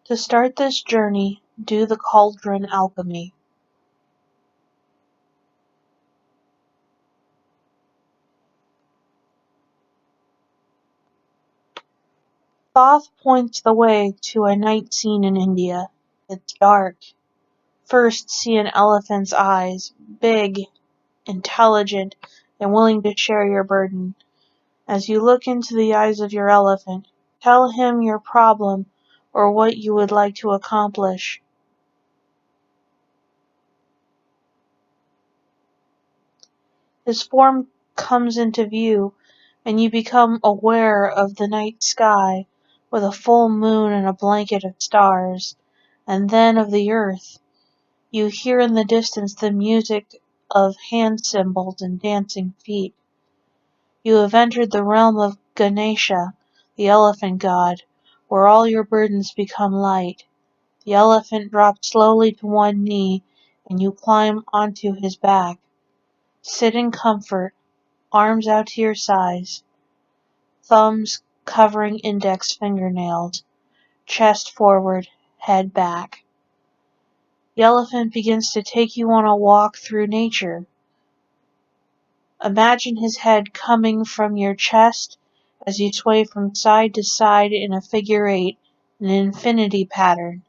To start this journey, do the cauldron alchemy. Thoth points the way to a night scene in India. It's dark. First see an elephant's eyes, big, intelligent, and willing to share your burden. As you look into the eyes of your elephant, tell him your problem or what you would like to accomplish. His form comes into view, and you become aware of the night sky with a full moon and a blanket of stars, and then of the earth. You hear in the distance the music of hand cymbals and dancing feet. You have entered the realm of Ganesha, the elephant god, where all your burdens become light. The elephant drops slowly to one knee, and you climb onto his back. Sit in comfort, arms out to your sides, thumbs covering index fingernails, chest forward, head back. The elephant begins to take you on a walk through nature. Imagine his head coming from your chest as you sway from side to side in a figure eight, an infinity pattern.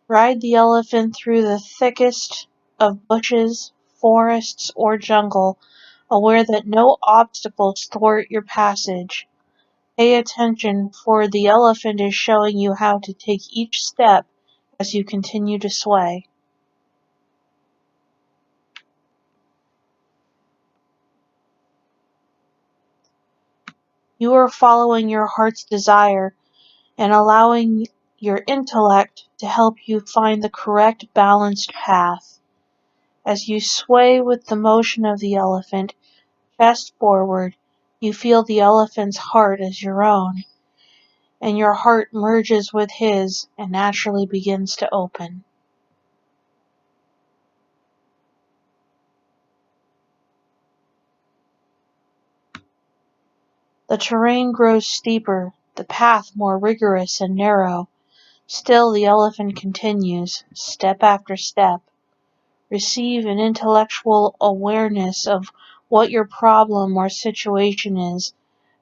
Ride the elephant through the thickest of bushes, forests, or jungle, aware that no obstacles thwart your passage. Pay attention, for the elephant is showing you how to take each step as you continue to sway. You are following your heart's desire and allowing your intellect to help you find the correct balanced path. As you sway with the motion of the elephant, chest forward, you feel the elephant's heart as your own, and your heart merges with his and naturally begins to open. The terrain grows steeper, the path more rigorous and narrow. Still the elephant continues, step after step. Receive an intellectual awareness of what your problem or situation is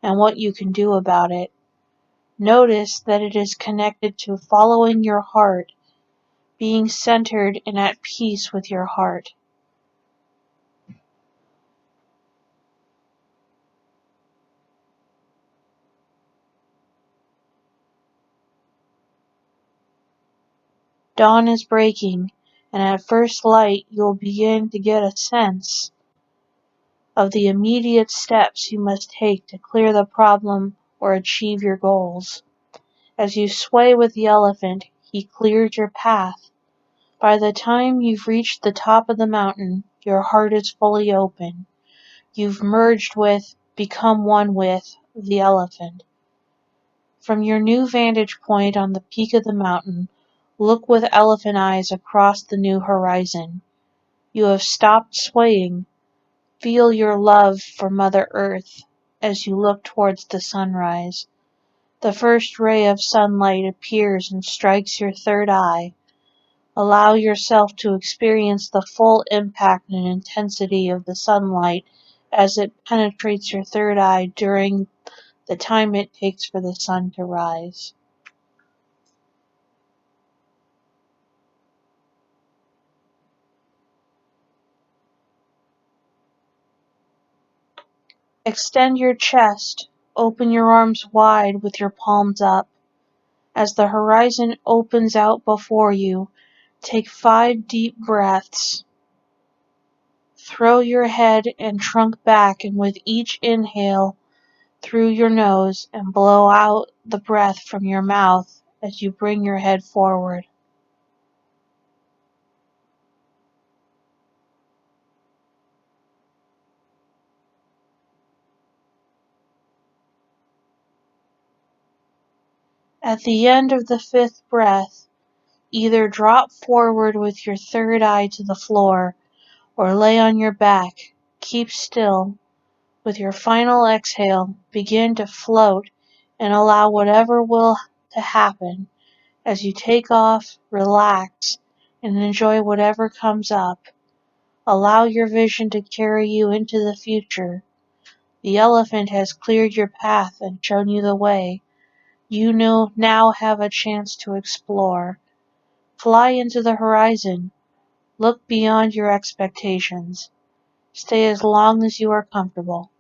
and what you can do about it. Notice that it is connected to following your heart, being centered and at peace with your heart. Dawn is breaking, and at first light you'll begin to get a sense of the immediate steps you must take to clear the problem or achieve your goals. As you sway with the elephant, he clears your path. By the time you've reached the top of the mountain, your heart is fully open. You've merged with, become one with, the elephant. From your new vantage point on the peak of the mountain, look with elephant eyes across the new horizon. You have stopped swaying. Feel your love for Mother Earth as you look towards the sunrise. The first ray of sunlight appears and strikes your third eye. Allow yourself to experience the full impact and intensity of the sunlight as it penetrates your third eye during the time it takes for the sun to rise. Extend your chest, open your arms wide with your palms up. As the horizon opens out before you, take 5 deep breaths. Throw your head and trunk back, and with each inhale through your nose and blow out the breath from your mouth as you bring your head forward. At the end of the 5th breath, either drop forward with your third eye to the floor or lay on your back. Keep still. With your final exhale, begin to float and allow whatever will to happen. As you take off, relax, and enjoy whatever comes up. Allow your vision to carry you into the future. The elephant has cleared your path and shown you the way. You now have a chance to explore. Fly into the horizon. Look beyond your expectations. Stay as long as you are comfortable.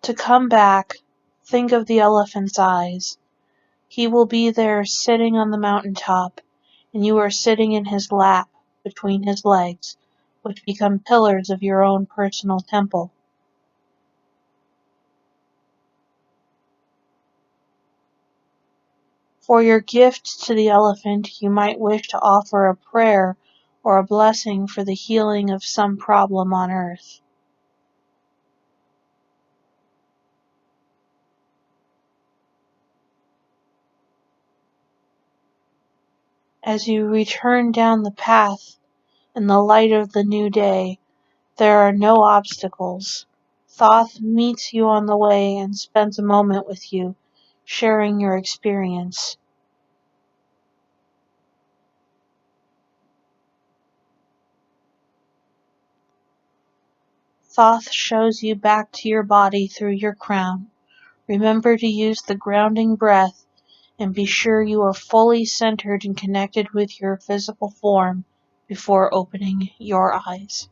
To come back, think of the elephant's eyes. He will be there sitting on the mountain top, and you are sitting in his lap, between his legs, which become pillars of your own personal temple. For your gift to the elephant, you might wish to offer a prayer or a blessing for the healing of some problem on earth. As you return down the path in the light of the new day, there are no obstacles. Thoth meets you on the way and spends a moment with you, sharing your experience. Thoth shows you back to your body through your crown. Remember to use the grounding breath and be sure you are fully centered and connected with your physical form before opening your eyes.